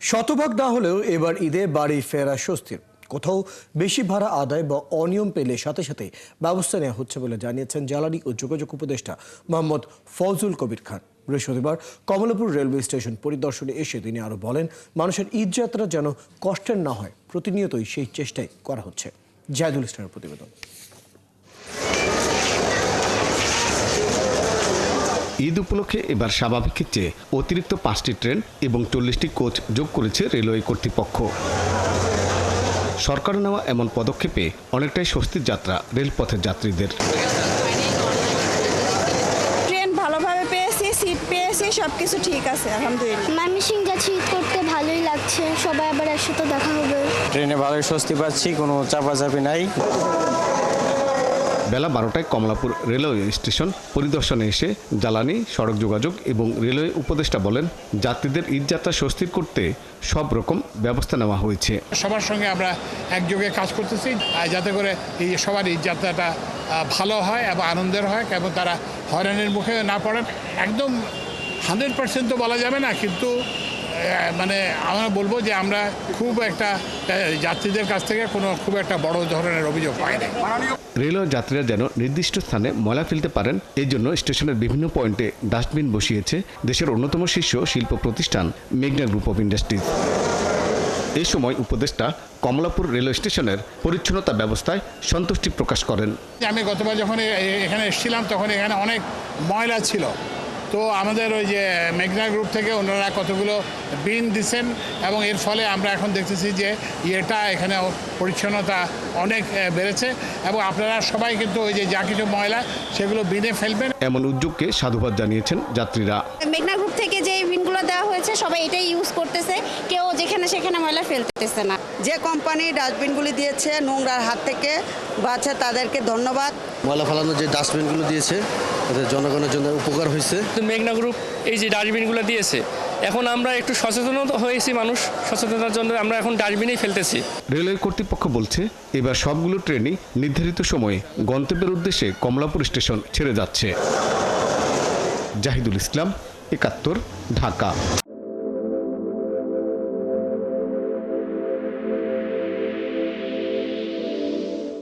শতভাগ না হলেও এবার ঈদে বাড়ি ফেরা স্বস্তির। কোথাও বেশি ভাড়া আদায় বা অনিয়ম পেলে সাথে সাথে ব্যবস্থা নেওয়া হচ্ছে বলে জানিয়েছেন জ্বালানি ও যোগাযোগ উপদেষ্টা মোহাম্মদ ফজলুল কবির খান। বৃহস্পতিবার কমলাপুর রেলওয়ে স্টেশন পরিদর্শনে এসে তিনি আরও বলেন, মানুষের ঈদযাত্রা যেন কষ্টের না হয়, প্রতিনিয়তই সেই চেষ্টাই করা হচ্ছে। জাহিদুল ইসলামের প্রতিবেদন। ঈদ উপলক্ষে এবার স্বাভাবিকের চেয়ে অতিরিক্ত 5টি ট্রেন এবং 40টি কোচ যোগ করেছে রেলওয়ে কর্তৃপক্ষ। সরকার নেওয়া এমন পদক্ষেপে অনেকটাই স্বস্তির যাত্রা রেলপথের যাত্রীদের। ট্রেন ভালোভাবে পেয়েছি, সিট পেয়েছি, সবকিছু ঠিক আছে আলহামদুলিল্লাহ। ময়মনসিংহ যাচ্ছি, ঈদ করতে ভালোই লাগছে, সবাই আবার একসাথে দেখা হবে। ট্রেনে ভালোই স্বস্তি পাচ্ছি, কোনো চাপাচাপি নাই। বেলা 12টায় কমলাপুর রেলওয়ে স্টেশন পরিদর্শনে এসে জ্বালানি, সড়ক যোগাযোগ এবং রেলওয়ে উপদেষ্টা বলেন, যাত্রীদের ঈদযাত্রা স্বস্তির করতে সব রকম ব্যবস্থা নেওয়া হয়েছে। সবার সঙ্গে আমরা একযোগে কাজ করতেছি যাতে করে এই সবার ঈদযাত্রাটা ভালো হয় এবং আনন্দের হয় এবং তারা হয়রানির মুখে না পড়েন। একদম 100% তো বলা যাবে না, কিন্তু মানে আমরা বলবো যে আমরা খুব একটা যাত্রীদের কাছ থেকে খুব একটা বড় ধরনের অভিযোগ পাই না। রেলওয়ে যাত্রীরা যেন নির্দিষ্ট স্থানে ময়লা ফেলতে পারেন, এই জন্য স্টেশনের বিভিন্ন পয়েন্টে ডাস্টবিন বসিয়েছে দেশের অন্যতম শীর্ষ শিল্প প্রতিষ্ঠান মেঘনা গ্রুপ অফ ইন্ডাস্ট্রিজ। এই সময় উপদেষ্টা কমলাপুর রেলওয়ে স্টেশনের পরিচ্ছন্নতা ব্যবস্থায় সন্তুষ্টি প্রকাশ করেন। আমি গতবার যখন এখানে এসেছিলাম তখন এখানে অনেক ময়লা ছিল, তো আমাদের ওই যে মেঘনা গ্রুপ থেকে ওনারা কতগুলো বিন দিচ্ছেন এবং এর ফলে আমরা এখন দেখতেছি যে এখানে পরিচ্ছন্নতা অনেক বেড়েছে এবং আপনারা সবাই কিন্তু ওই যে যা কিছু ময়লা সেগুলো বিনে ফেলবেন। এমন উদ্যোগকে সাধুবাদ জানিয়েছেন যাত্রীরা। মেঘনা গ্রুপ থেকে যে বিনগুলো দেওয়া হয়েছে সবাই এটাই ইউজ করতেছে, কেউ যেখানে সেখানে ময়লা ফেলতেছে না। যে কোম্পানি ডাস্টবিনগুলি দিয়েছে নোংরার হাত থেকে বাঁচে তাদেরকে ধন্যবাদ। ময়লা ফেলানোর যে ডাস্টবিনগুলো দিয়েছে এতে জনগণের জন্য উপকার হয়েছে। মেঘনা গ্রুপ এই যে ডাস্টবিনগুলো দিয়েছে, এখন আমরা একটু সচেতন হয়েছি, মানুষ সচেতনতার জন্য আমরা এখন ডাস্টবিনেই ফেলতেছি। রেলওয়ে কর্তৃপক্ষ বলছে, এবার সবগুলো ট্রেনই নির্ধারিত সময়ে গন্তব্যের উদ্দেশ্যে কমলাপুর স্টেশন ছেড়ে যাচ্ছে। জাহিদুল ইসলাম, 71, ঢাকা।